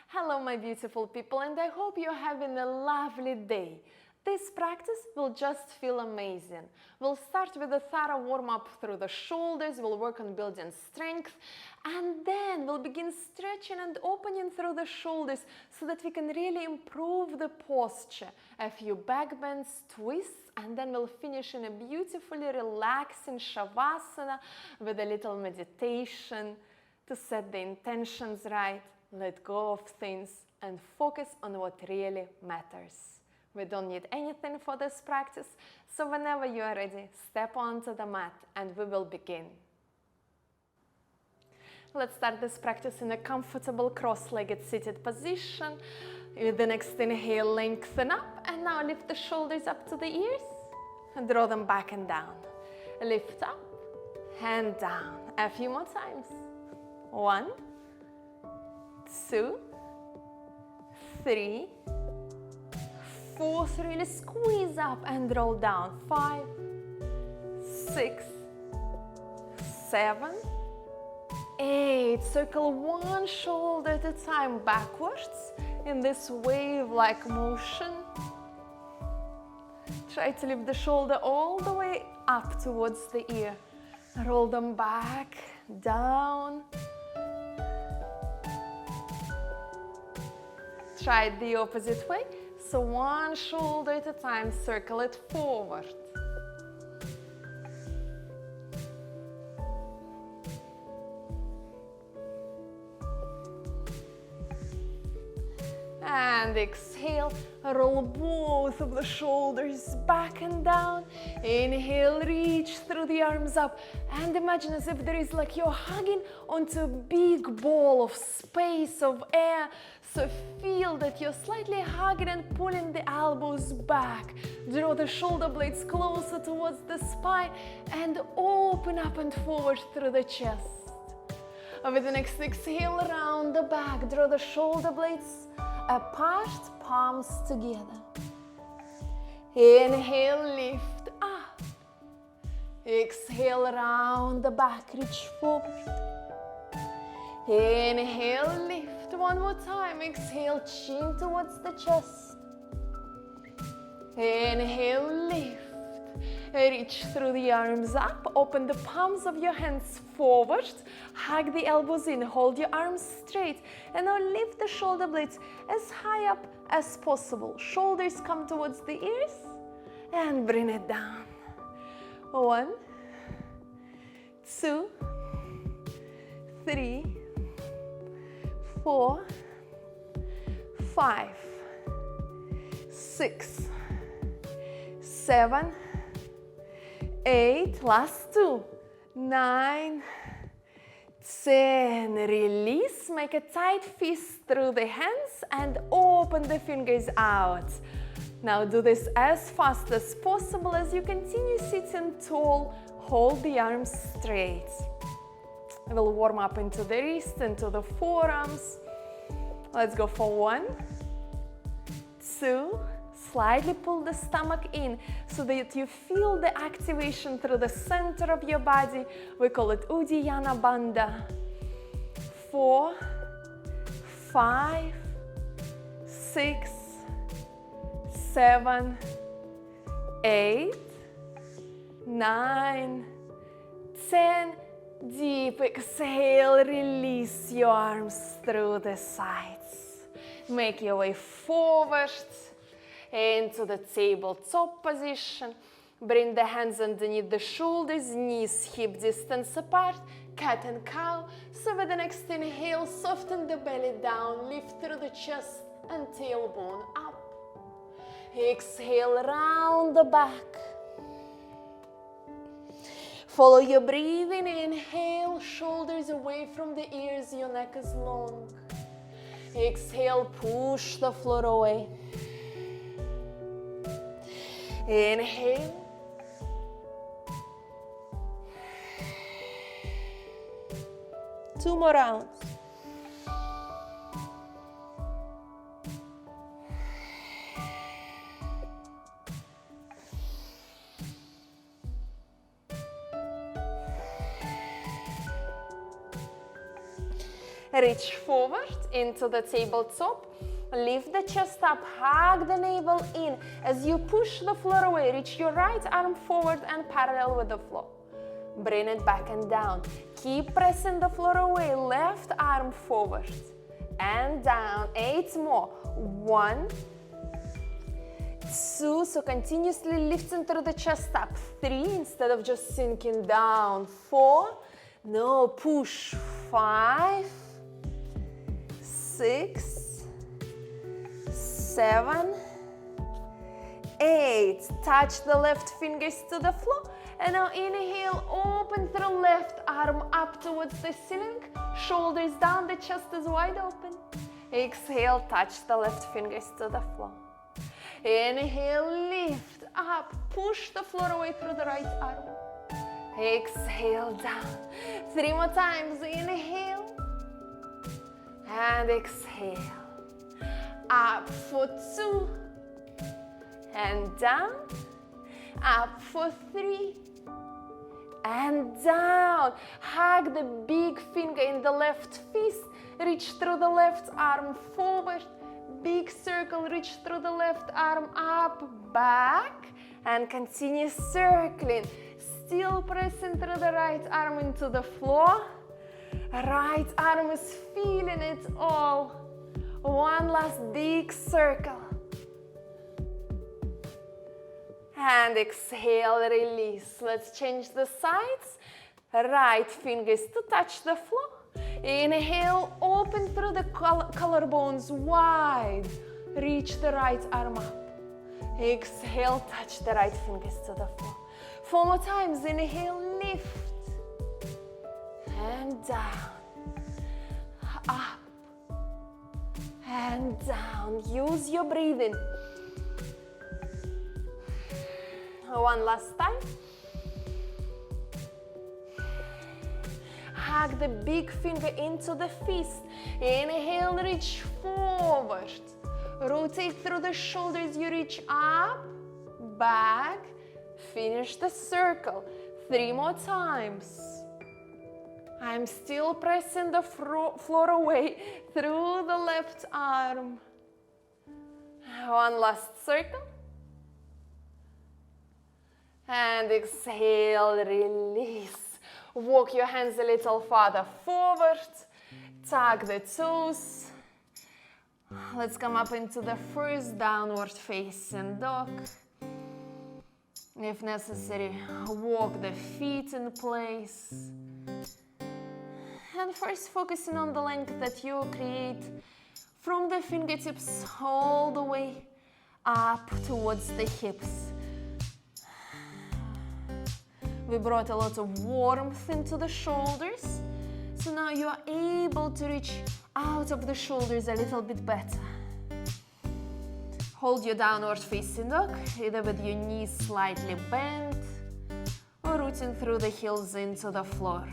Hello my beautiful people, and I hope you're having a lovely day. This practice will just feel amazing. We'll start with a thorough warm-up through the shoulders, we'll work on building strength, and then we'll begin stretching and opening through the shoulders so that we can really improve the posture. A few back bends, twists, and then we'll finish in a beautifully relaxing Shavasana with a little meditation to set the intentions right, let go of things, and focus on what really matters. We don't need anything for this practice, so whenever you are ready, step onto the mat and we will begin. Let's start this practice in a comfortable cross-legged seated position. With the next inhale, lengthen up, and now lift the shoulders up to the ears and draw them back and down. Lift up and down. A few more times. 1, 2, 3, 4, really squeeze up and roll down. 5, 6, 7, 8. Circle one shoulder at a time backwards in this wave-like motion. Try to lift the shoulder all the way up towards the ear. Roll them back, down. Try it the opposite way. So one shoulder at a time, circle it forward. And exhale, roll both of the shoulders back and down. Inhale, reach through the arms up, and imagine as if there is like you're hugging onto a big ball of space, of air. So feel that you're slightly hugging and pulling the elbows back. Draw the shoulder blades closer towards the spine and open up and forward through the chest. With the next exhale, around the back, draw the shoulder blades apart, palms together. Inhale, lift up. Exhale, around the back, reach forward. Inhale, lift. One more time. Exhale, chin towards the chest. Inhale, lift. Reach through the arms up. Open the palms of your hands forward. Hug the elbows in. Hold your arms straight. And now lift the shoulder blades as high up as possible. Shoulders come towards the ears. And bring it down. 1, 2, 3, 4, 5, 6, 7, 8, last 2, 9, 10, release, make a tight fist through the hands and open the fingers out. Now do this as fast as possible as you continue sitting tall, hold the arms straight. We'll warm up into the wrist, into the forearms. Let's go for 1, 2, slightly pull the stomach in so that you feel the activation through the center of your body. We call it Uddiyana Bandha. 4, 5, 6, 7, 8, 9, 10. Deep exhale, release your arms through the sides. Make your way forward into the tabletop position. Bring the hands underneath the shoulders, knees hip distance apart, cat and cow. So with the next inhale, soften the belly down, lift through the chest and tailbone up. Exhale, round the back. Follow your breathing. Inhale, shoulders away from the ears, your neck is long. Exhale, push the floor away. Inhale. Two more rounds. Reach forward into the tabletop. Lift the chest up, hug the navel in. As you push the floor away, reach your right arm forward and parallel with the floor. Bring it back and down. Keep pressing the floor away, left arm forward and down. 8 more. 1, 2, so continuously lifting through the chest up. 3, instead of just sinking down. 4, no, push. 5, 6, 7, 8. Touch the left fingers to the floor. And now inhale, open through left arm up towards the ceiling. Shoulders down, the chest is wide open. Exhale, touch the left fingers to the floor. Inhale, lift up, push the floor away through the right arm. Exhale, down. 3 more times. Inhale and exhale. Up for 2 and down. Up for 3 and down. Hug the big finger in the left fist. Reach through the left arm forward. Big circle, reach through the left arm up, back, and continue circling. Still pressing through the right arm into the floor. Right arm is feeling it all. One last big circle. And exhale, release. Let's change the sides. Right fingers to touch the floor. Inhale, open through the collarbones wide. Reach the right arm up. Exhale, touch the right fingers to the floor. 4 more times. Inhale, lift. And down. Up. And down. Use your breathing. One last time. Hug the big finger into the fist. Inhale, reach forward. Rotate through the shoulders, you reach up, back. Finish the circle. 3 more times. I'm still pressing the floor away through the left arm. One last circle. And exhale, release. Walk your hands a little farther forward. Tuck the toes. Let's come up into the first downward facing dog. If necessary, walk the feet in place. And first focusing on the length that you create from the fingertips all the way up towards the hips. We brought a lot of warmth into the shoulders. So now you are able to reach out of the shoulders a little bit better. Hold your downward facing dog, either with your knees slightly bent or rooting through the heels into the floor.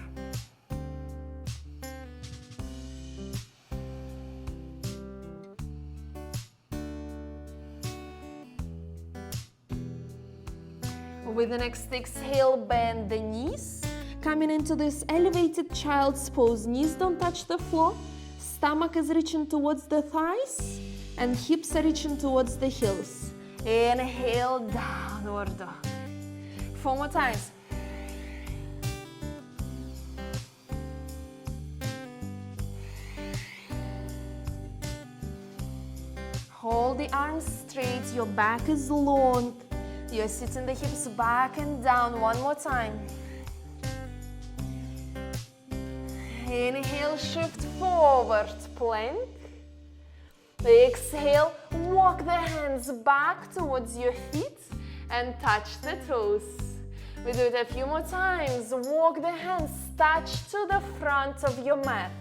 With the next exhale, bend the knees. Coming into this elevated child's pose. Knees don't touch the floor. Stomach is reaching towards the thighs. And hips are reaching towards the heels. Inhale, downward dog. 4 more times. Hold the arms straight. Your back is long. You're sitting the hips back and down. 1 more time. Inhale, shift forward, plank. Exhale, walk the hands back towards your feet and touch the toes. We do it a few more times. Walk the hands, touch to the front of your mat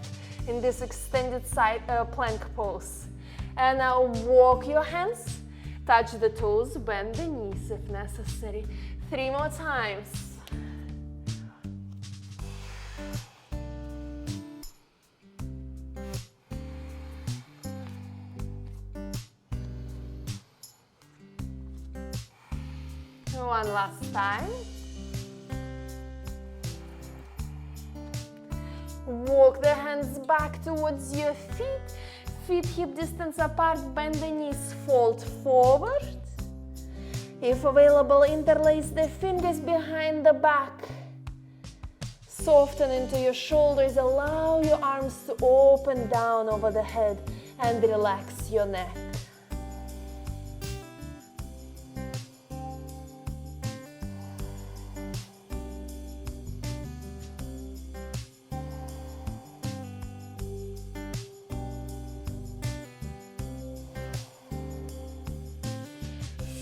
in this extended side plank pose. And now walk your hands, touch the toes, bend the knees if necessary. 3 more times. One last time. Walk the hands back towards your feet. Feet hip distance apart, bend the knees, fold forward. If available, interlace the fingers behind the back. Soften into your shoulders, allow your arms to open down over the head and relax your neck.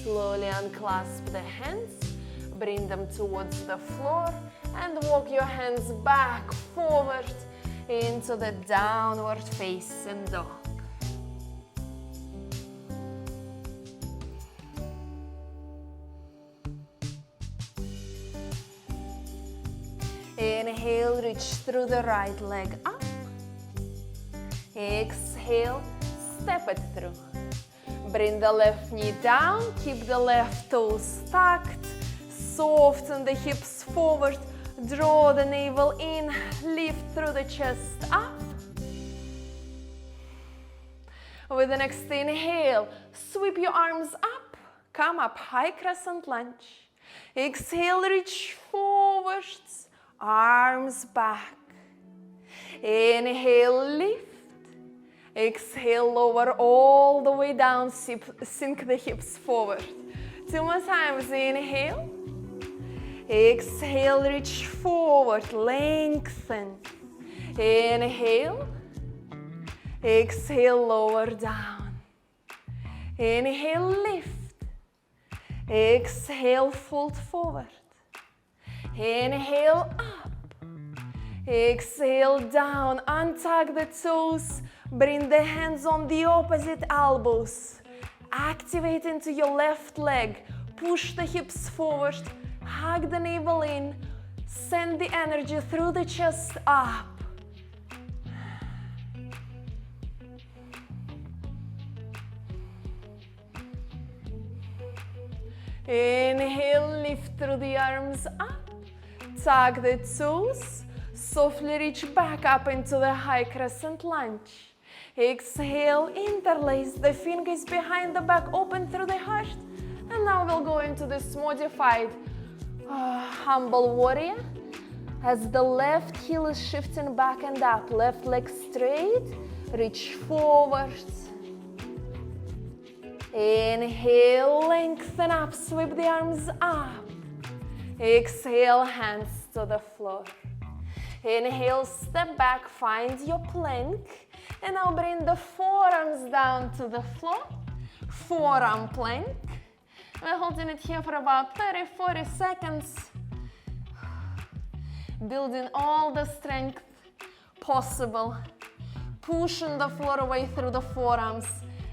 Slowly unclasp the hands, bring them towards the floor, and walk your hands back, forward, into the downward facing dog. Inhale, reach through the right leg up. Exhale, step it through. Bring the left knee down, keep the left toes tucked, soften the hips forward, draw the navel in, lift through the chest up. With the next inhale, sweep your arms up, come up, high crescent lunge. Exhale, reach forwards, arms back. Inhale, lift. Exhale, lower all the way down, sink the hips forward. 2 more times, inhale. Exhale, reach forward, lengthen. Inhale. Exhale, lower down. Inhale, lift. Exhale, fold forward. Inhale, up. Exhale, down. Untuck the toes. Bring the hands on the opposite elbows. Activate into your left leg. Push the hips forward. Hug the navel in. Send the energy through the chest up. Inhale, lift through the arms up. Tuck the toes. Softly reach back up into the high crescent lunge. Exhale, interlace the fingers behind the back, open through the heart. And now we'll go into this modified humble warrior. As the left heel is shifting back and up, left leg straight, reach forwards. Inhale, lengthen up, sweep the arms up. Exhale, hands to the floor. Inhale, step back, find your plank. And now bring the forearms down to the floor. Forearm plank. We're holding it here for about 30-40 seconds. Building all the strength possible. Pushing the floor away through the forearms.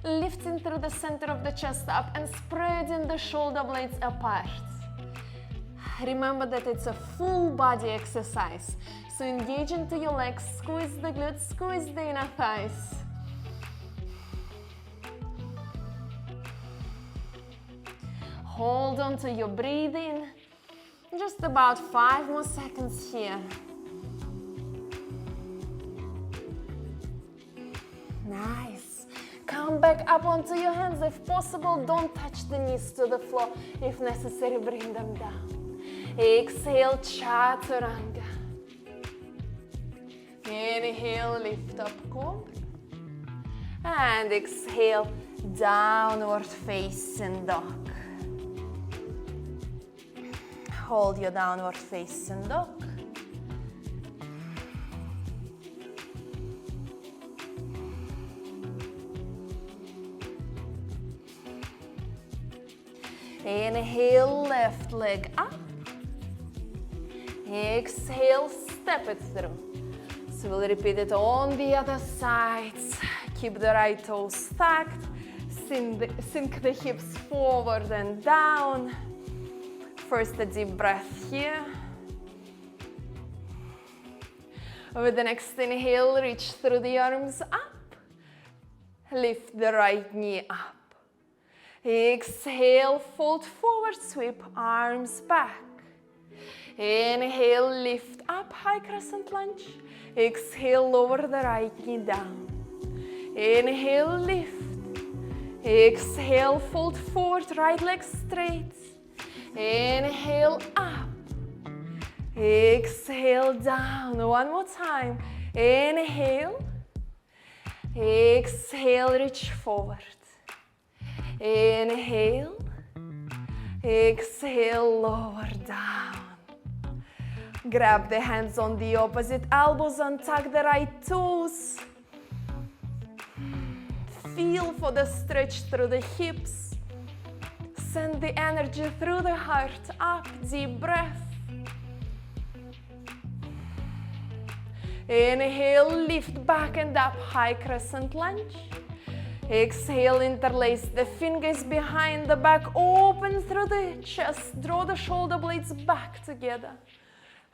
Lifting through the center of the chest up and spreading the shoulder blades apart. Remember that it's a full body exercise. So engage into your legs, squeeze the glutes, squeeze the inner thighs. Hold on to your breathing. Just about 5 more seconds here. Nice. Come back up onto your hands. If possible, don't touch the knees to the floor. If necessary, bring them down. Exhale, chaturanga. Inhale, lift up, cobra. And exhale, downward facing dog. Hold your downward facing dog. Inhale, left leg up. Exhale, step it through. So we'll repeat it on the other side. Keep the right toes tucked. Sink the hips forward and down. First, a deep breath here. With the next inhale, reach through the arms up. Lift the right knee up. Exhale, fold forward, sweep arms back. Inhale, lift up, high crescent lunge. Exhale, lower the right knee down. Inhale, lift. Exhale, fold forward, right leg straight. Inhale, up. Exhale, down. One more time. Inhale. Exhale, reach forward. Inhale. Exhale, lower down. Grab the hands on the opposite elbows, untuck the right toes. Feel for the stretch through the hips. Send the energy through the heart, up, deep breath. Inhale, lift back and up, high crescent lunge. Exhale, interlace the fingers behind the back, open through the chest, draw the shoulder blades back together.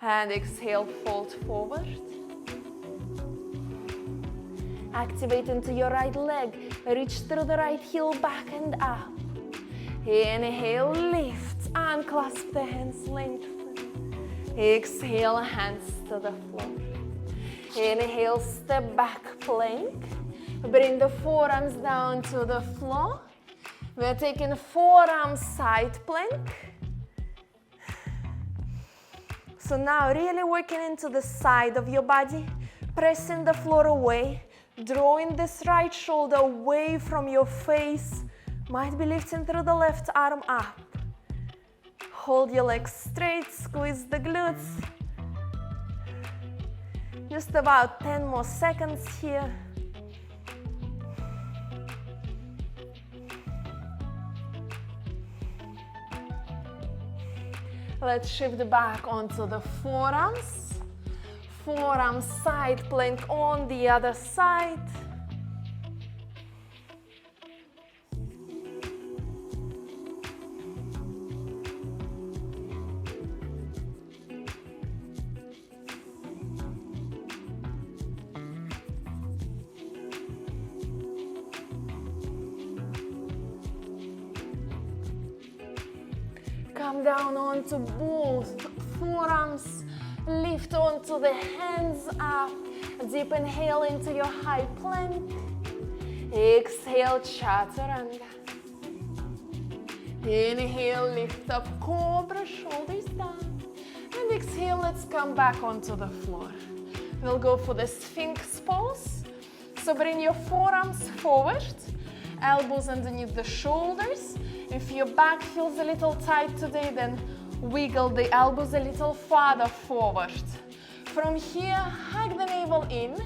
And exhale, fold forward. Activate into your right leg, reach through the right heel back and up. Inhale, lift, unclasp the hands, lengthen. Exhale, hands to the floor. Inhale, step back, plank. Bring the forearms down to the floor. We're taking forearm side plank. So now really working into the side of your body, pressing the floor away, drawing this right shoulder away from your face. Might be lifting through the left arm up. Hold your legs straight, squeeze the glutes. Just about 10 more seconds here. Let's shift back onto the forearms. Forearm side plank on the other side. Come down onto both forearms, lift onto the hands up, deep inhale into your high plank, exhale, chaturanga. Inhale, lift up, cobra, shoulders down, and exhale, let's come back onto the floor. We'll go for the Sphinx pose, so bring your forearms forward, elbows underneath the shoulders. If your back feels a little tight today, then wiggle the elbows a little farther forward. From here, hug the navel in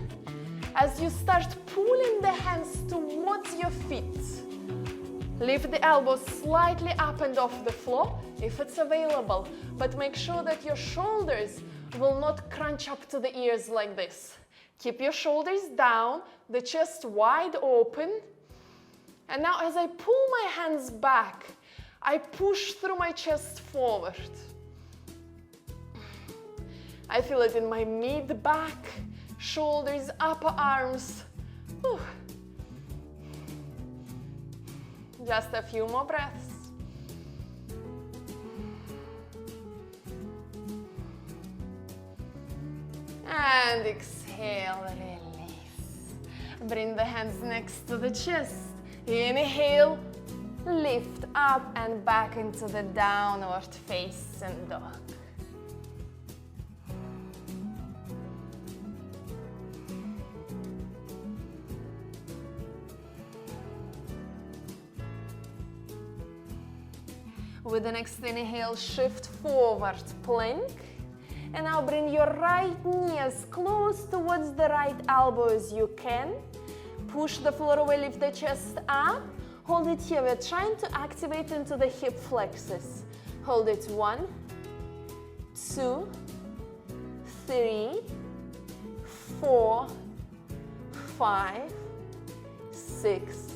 as you start pulling the hands towards your feet. Lift the elbows slightly up and off the floor if it's available, but make sure that your shoulders will not crunch up to the ears like this. Keep your shoulders down, the chest wide open. And now as I pull my hands back, I push through my chest forward. I feel it in my mid-back, shoulders, upper arms. Whew. Just a few more breaths. And exhale, release. Bring the hands next to the chest. Inhale, lift up and back into the downward facing dog. With the next inhale, shift forward, plank. And now bring your right knee as close towards the right elbow as you can. Push the floor away, lift the chest up. Hold it here. We're trying to activate into the hip flexors. Hold it 1, 2, 3, 4, 5, 6,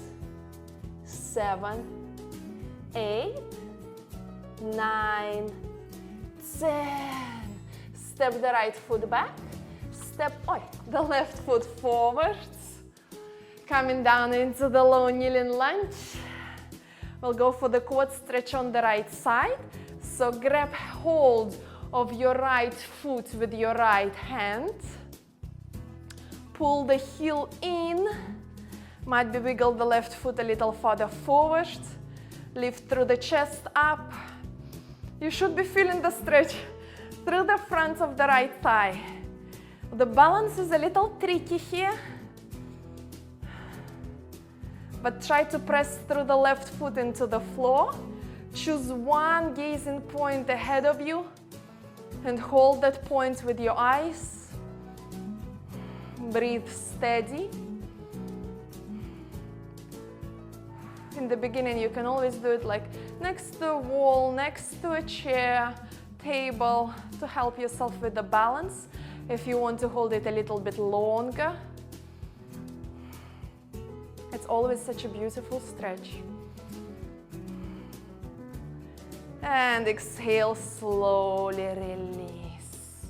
7, 8, 9, 10. Step the right foot back. Step the left foot forward. Coming down into the low kneeling lunge. We'll go for the quad stretch on the right side. So grab hold of your right foot with your right hand. Pull the heel in. Might be wiggle the left foot a little further forward. Lift through the chest up. You should be feeling the stretch through the front of the right thigh. The balance is a little tricky here, but try to press through the left foot into the floor. Choose one gazing point ahead of you and hold that point with your eyes. Breathe steady. In the beginning, you can always do it like next to a wall, next to a chair, table, to help yourself with the balance. If you want to hold it a little bit longer, it's always such a beautiful stretch. And exhale, slowly release.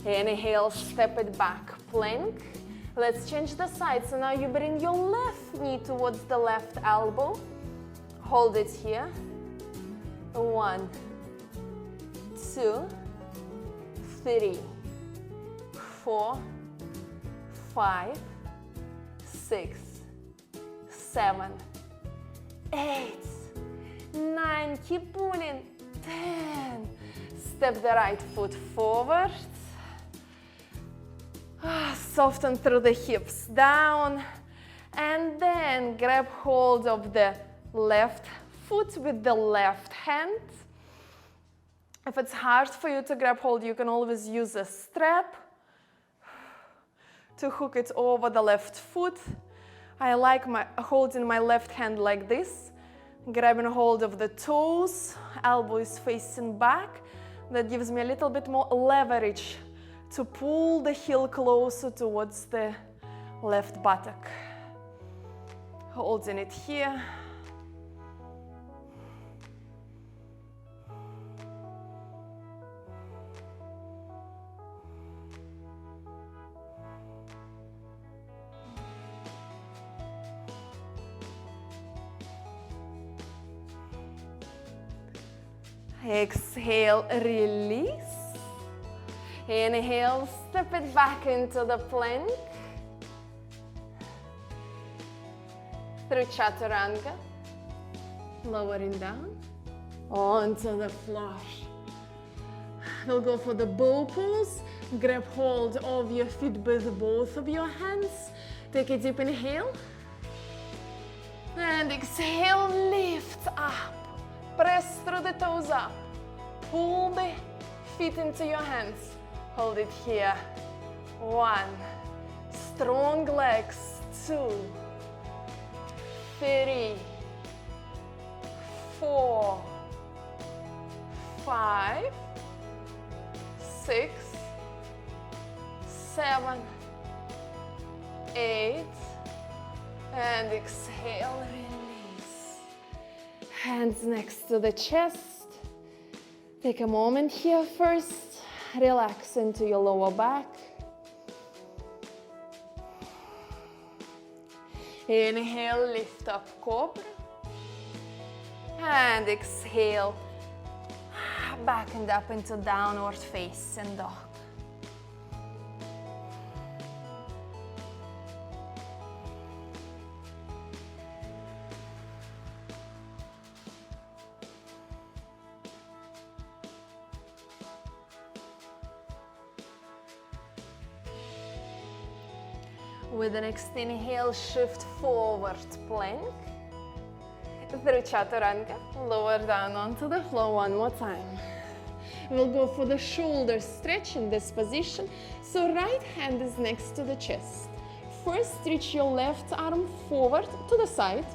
Inhale, step it back, plank. Let's change the side. So now you bring your left knee towards the left elbow. Hold it here. 1, 2, 3, 4, 5, 6, 7, 8, 9. Keep pulling. 10. Step the right foot forward. Soften through the hips down, and then grab hold of the left foot with the left hand. If it's hard for you to grab hold, you can always use a strap to hook it over the left foot. I like holding my left hand like this, grabbing hold of the toes, elbow is facing back. That gives me a little bit more leverage to pull the heel closer towards the left buttock. Holding it here. Exhale, release. Inhale, step it back into the plank. Through chaturanga. Lowering down onto the floor. We'll go for the bow pose. Grab hold of your feet with both of your hands. Take a deep inhale. And exhale, lift up. Press through the toes up. Pull the feet into your hands. Hold it here. 1. Strong legs. 2. 3. 4. 5. 6. 7. 8. And exhale, release. Hands next to the chest. Take a moment here first. Relax into your lower back. Inhale, lift up cobra. And exhale, back and up into downward facing dog. With the next inhale, shift forward, plank. Through chaturanga, lower down onto the floor one more time. We'll go for the shoulder stretch in this position. So right hand is next to the chest. First, reach your left arm forward to the side.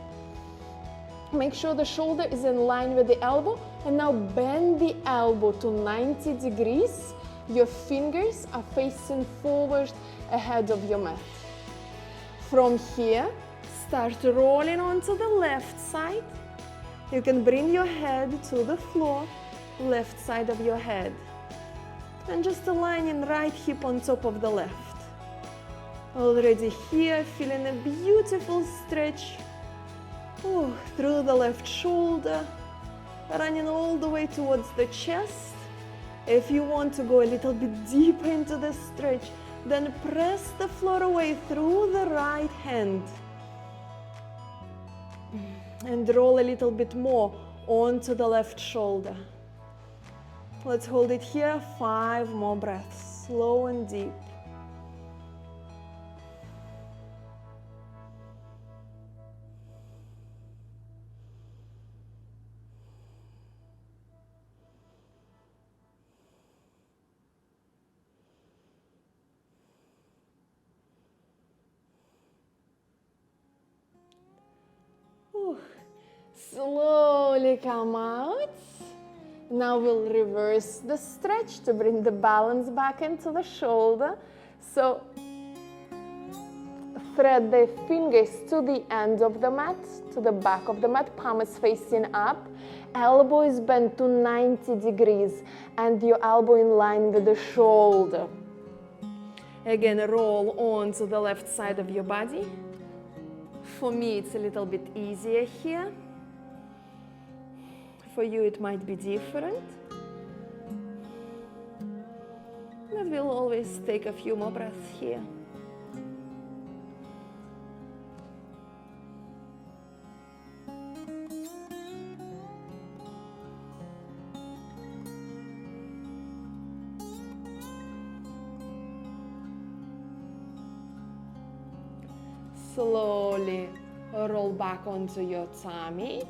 Make sure the shoulder is in line with the elbow. And now bend the elbow to 90 degrees. Your fingers are facing forward ahead of your mat. From here, start rolling onto the left side. You can bring your head to the floor, left side of your head. And just aligning right hip on top of the left. Already here, feeling a beautiful stretch through the left shoulder, running all the way towards the chest. If you want to go a little bit deeper into the stretch, then press the floor away through the right hand. And roll a little bit more onto the left shoulder. Let's hold it here, 5 more breaths, slow and deep. Slowly come out. Now we'll reverse the stretch to bring the balance back into the shoulder. So thread the fingers to the end of the mat, to the back of the mat, palm is facing up, elbow is bent to 90 degrees, and your elbow in line with the shoulder. Again, roll onto the left side of your body. For me, it's a little bit easier here. For you, it might be different. But we'll always take a few more breaths here. Slowly roll back onto your tummy.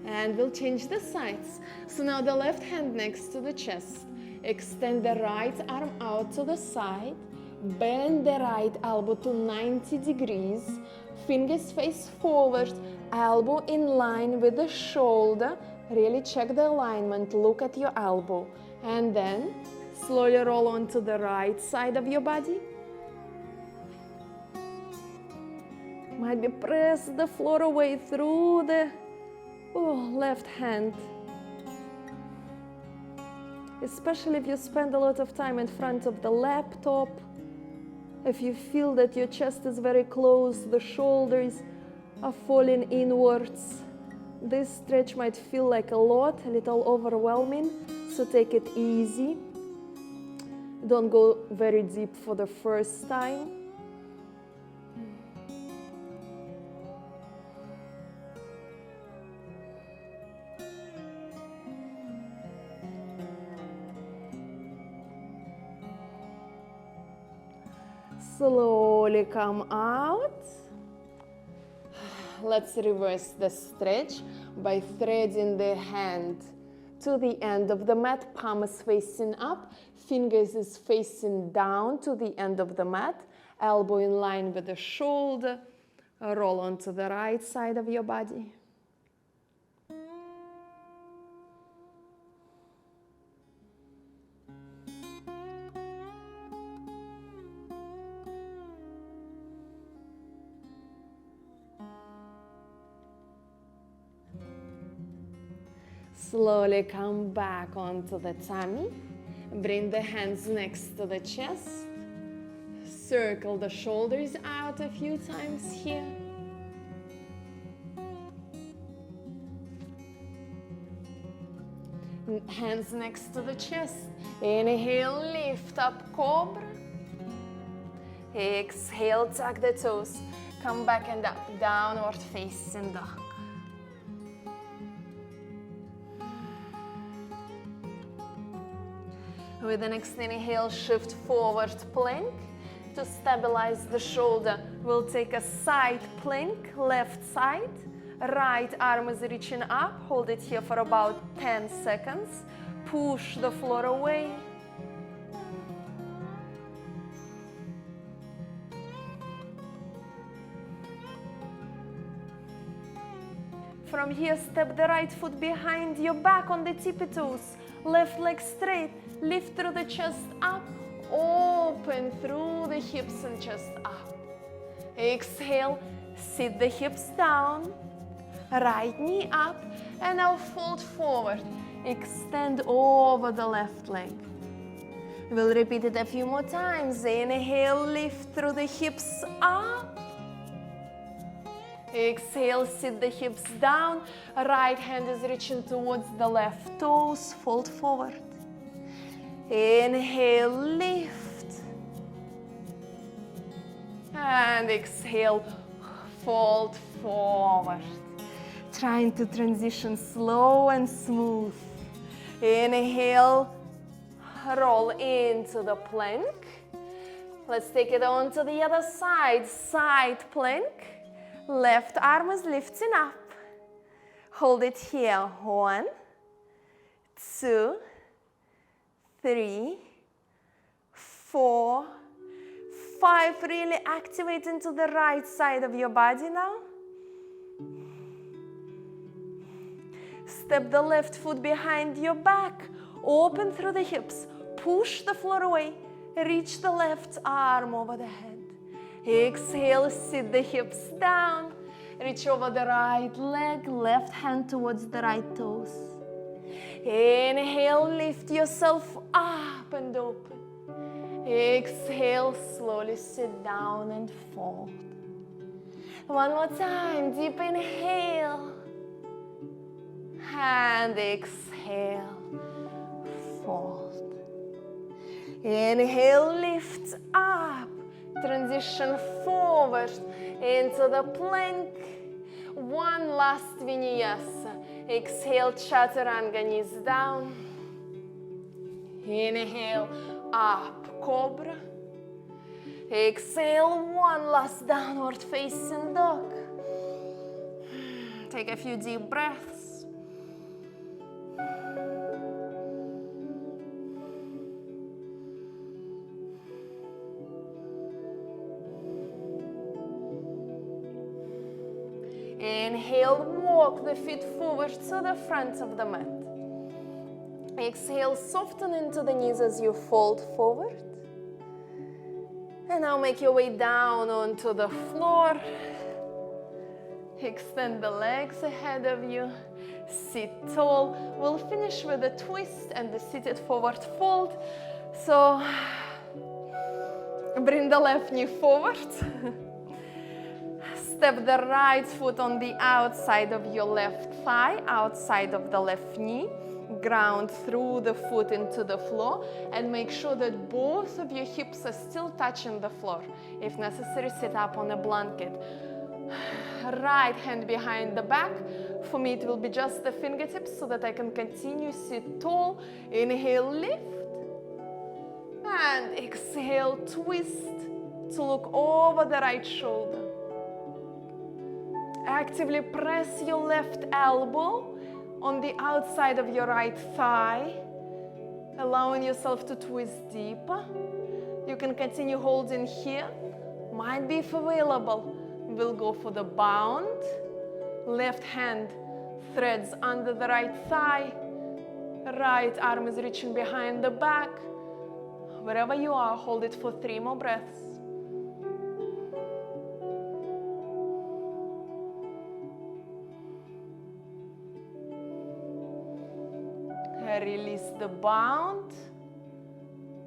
And we'll change the sides. So now the left hand next to the chest. Extend the right arm out to the side. Bend the right elbow to 90 degrees. Fingers face forward. Elbow in line with the shoulder. Really check the alignment. Look at your elbow. And then slowly roll onto the right side of your body. Might be press the floor away through the left hand. Especially if you spend a lot of time in front of the laptop, if you feel that your chest is very close, the shoulders are falling inwards, this stretch might feel like a lot, a little overwhelming, so take it easy. Don't go very deep for the first time. Slowly come out. Let's reverse the stretch by threading the hand to the end of the mat. Palm is facing up, fingers is facing down to the end of the mat, elbow in line with the shoulder. Roll onto the right side of your body. Slowly come back onto the tummy. Bring the hands next to the chest. Circle the shoulders out a few times here. Hands next to the chest. Inhale, lift up, cobra. Exhale, tuck the toes. Come back and up, downward facing dog. With the next inhale, shift forward plank. To stabilize the shoulder, we'll take a side plank, left side. Right arm is reaching up. Hold it here for about 10 seconds. Push the floor away. From here, step the right foot behind your back on the tippy toes. Left leg straight. Lift through the chest up. Open through the hips and chest up. Exhale, sit the hips down. Right knee up. And now fold forward. Extend over the left leg. We'll repeat it a few more times. Inhale, lift through the hips up. Exhale, sit the hips down. Right hand is reaching towards the left toes. Fold forward. Inhale, lift. And exhale, fold forward. Trying to transition slow and smooth. Inhale, roll into the plank. Let's take it on to the other side. Side plank. Left arm is lifting up. Hold it here. 1, 2, 3, 4, 5. Really activate into the right side of your body now. Step the left foot behind your back. Open through the hips. Push the floor away. Reach the left arm over the head. Exhale, sit the hips down. Reach over the right leg, left hand towards the right toes. Inhale, lift yourself up and open. Exhale, slowly sit down and fold. One more time, deep inhale. And exhale, fold. Inhale, lift up. Transition forward into the plank. One last vinyasa. Exhale, chaturanga, knees down. Inhale, up, cobra. Exhale, one last downward facing dog. Take a few deep breaths. Inhale, walk the feet forward to the front of the mat. Exhale, soften into the knees as you fold forward. And now make your way down onto the floor. Extend the legs ahead of you. Sit tall. We'll finish with a twist and the seated forward fold. So bring the left knee forward. Step the right foot on the outside of your left thigh, outside of the left knee. Ground through the foot into the floor and make sure that both of your hips are still touching the floor. If necessary, sit up on a blanket. Right hand behind the back. For me, it will be just the fingertips so that I can continue sit tall. Inhale, lift. And exhale, twist to look over the right shoulder. Actively press your left elbow on the outside of your right thigh, allowing yourself to twist deeper. You can continue holding here. Might be if available. We'll go for the bound. Left hand threads under the right thigh. Right arm is reaching behind the back. Wherever you are, hold it for 3 more breaths. Release the bound.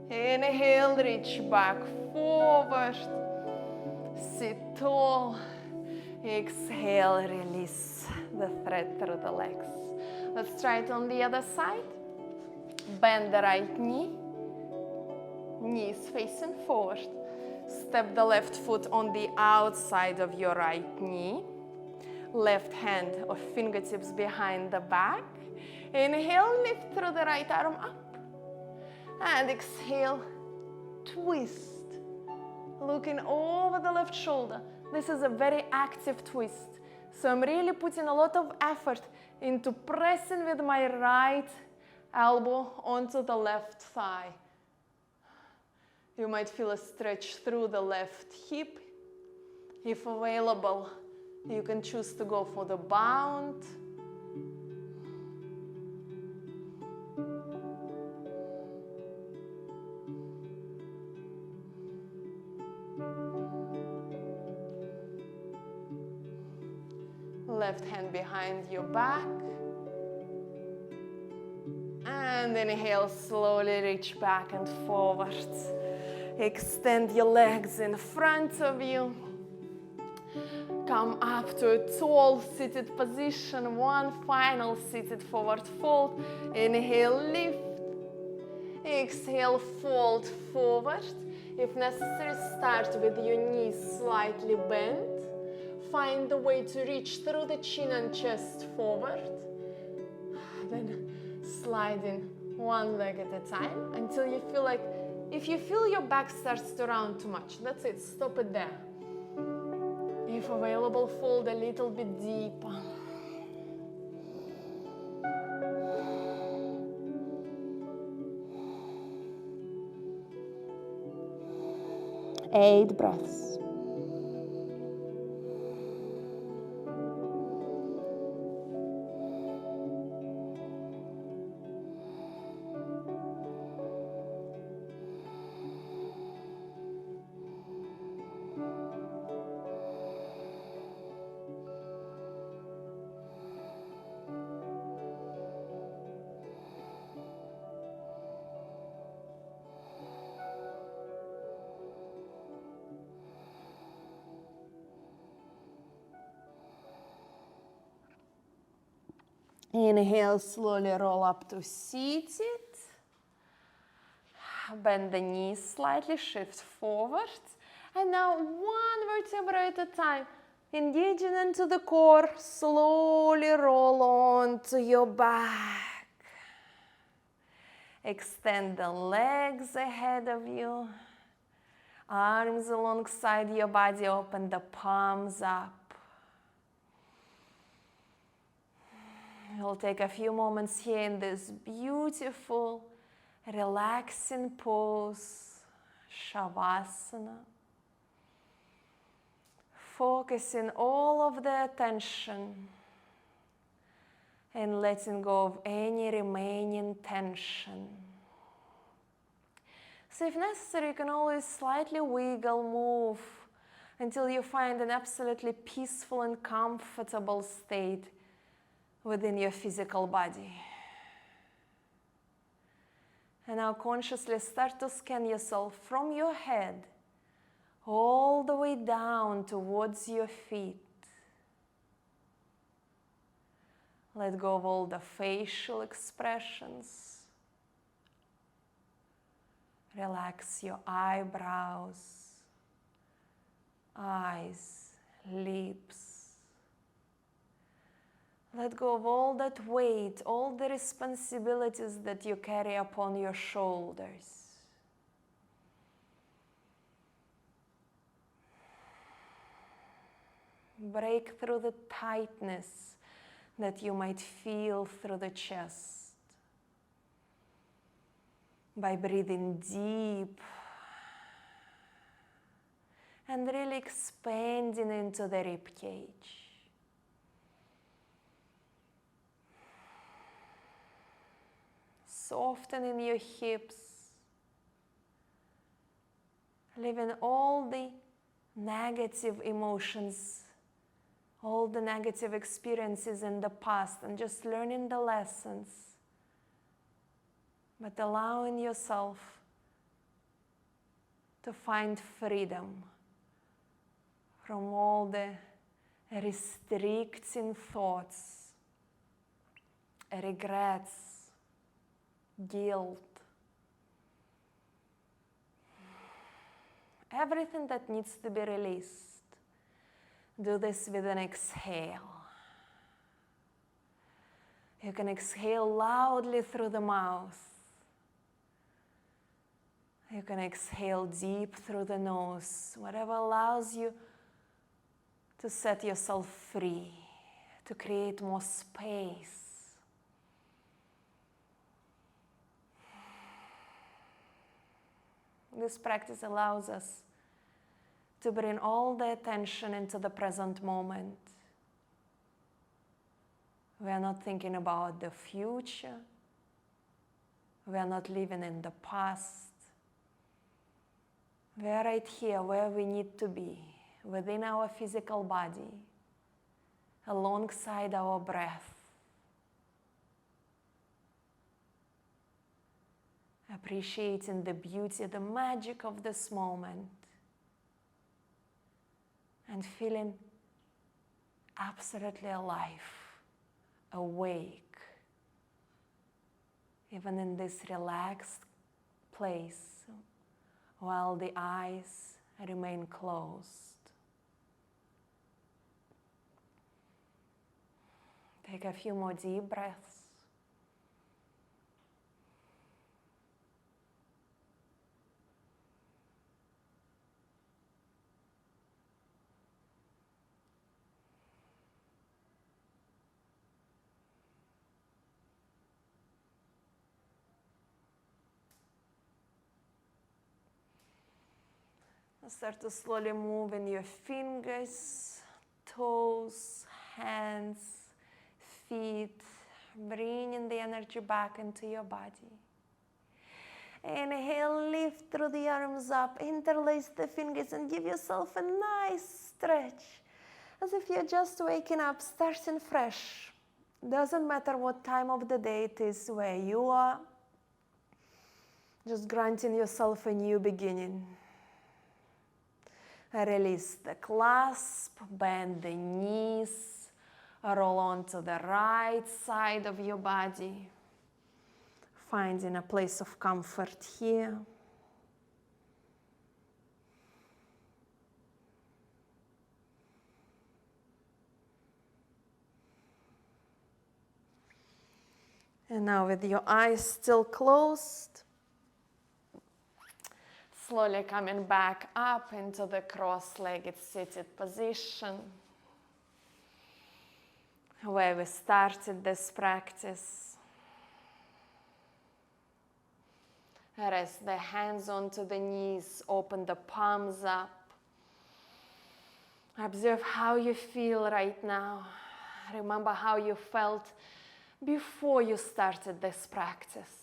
Inhale, reach back forward. Sit tall. Exhale, release the thread through the legs. Let's try it on the other side. Bend the right knee. Knees facing forward. Step the left foot on the outside of your right knee. Left hand or fingertips behind the back. Inhale, lift through the right arm up. And exhale, twist. Looking over the left shoulder. This is a very active twist. So I'm really putting a lot of effort into pressing with my right elbow onto the left thigh. You might feel a stretch through the left hip. If available, you can choose to go for the bound. Left hand behind your back. And inhale, slowly reach back and forward. Extend your legs in front of you. Come up to a tall seated position. One final seated forward fold. Inhale, lift. Exhale, fold forward. If necessary, start with your knees slightly bent. Find the way to reach through the chin and chest forward. Then sliding one leg at a time until you feel like, if you feel your back starts to round too much, that's it, stop it there. If available, fold a little bit deeper. Eight breaths. Inhale, slowly roll up to seated. Bend the knees slightly, shift forward. And now one vertebra at a time. Engaging into the core, slowly roll on to your back. Extend the legs ahead of you. Arms alongside your body, open the palms up. We'll take a few moments here in this beautiful, relaxing pose, Shavasana. Focusing all of the attention and letting go of any remaining tension. So if necessary, you can always slightly wiggle, move until you find an absolutely peaceful and comfortable state within your physical body. And now consciously start to scan yourself from your head all the way down towards your feet. Let go of all the facial expressions. Relax your eyebrows, eyes, lips. Let go of all that weight, all the responsibilities that you carry upon your shoulders. Break through the tightness that you might feel through the chest by breathing deep and really expanding into the rib cage. Softening your hips, leaving all the negative emotions, all the negative experiences in the past, and just learning the lessons, but allowing yourself to find freedom from all the restricting thoughts, regrets, guilt, everything that needs to be released. Do this with an exhale. You can exhale loudly through the mouth. You can exhale deep through the nose, whatever allows you to set yourself free, to create more space. This practice allows us to bring all the attention into the present moment. We are not thinking about the future. We are not living in the past. We are right here where we need to be, within our physical body, alongside our breath. Appreciating the beauty, the magic of this moment, and feeling absolutely alive, awake, even in this relaxed, place while the eyes remain closed. Take a few more deep breaths. Start to slowly move in your fingers, toes, hands, feet, bringing the energy back into your body. Inhale, lift through the arms up, interlace the fingers and give yourself a nice stretch, as if you're just waking up, starting fresh. Doesn't matter what time of the day it is, where you are, just granting yourself a new beginning. Release the clasp, bend the knees, roll onto the right side of your body, finding a place of comfort here. And now with your eyes still closed, slowly coming back up into the cross-legged seated position, where we started this practice. Rest the hands onto the knees, open the palms up. Observe how you feel right now. Remember how you felt before you started this practice.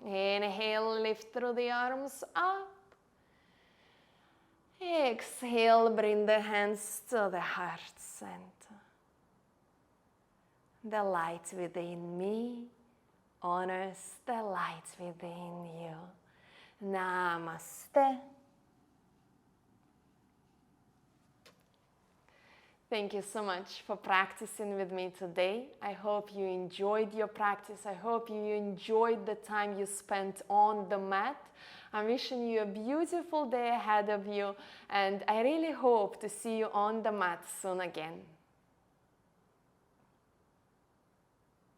Inhale, lift through the arms up. Exhale, bring the hands to the heart center. The light within me honors the light within you. Namaste. Thank you so much for practicing with me today. I hope you enjoyed your practice. I hope you enjoyed the time you spent on the mat. I'm wishing you a beautiful day ahead of you, and I really hope to see you on the mat soon again.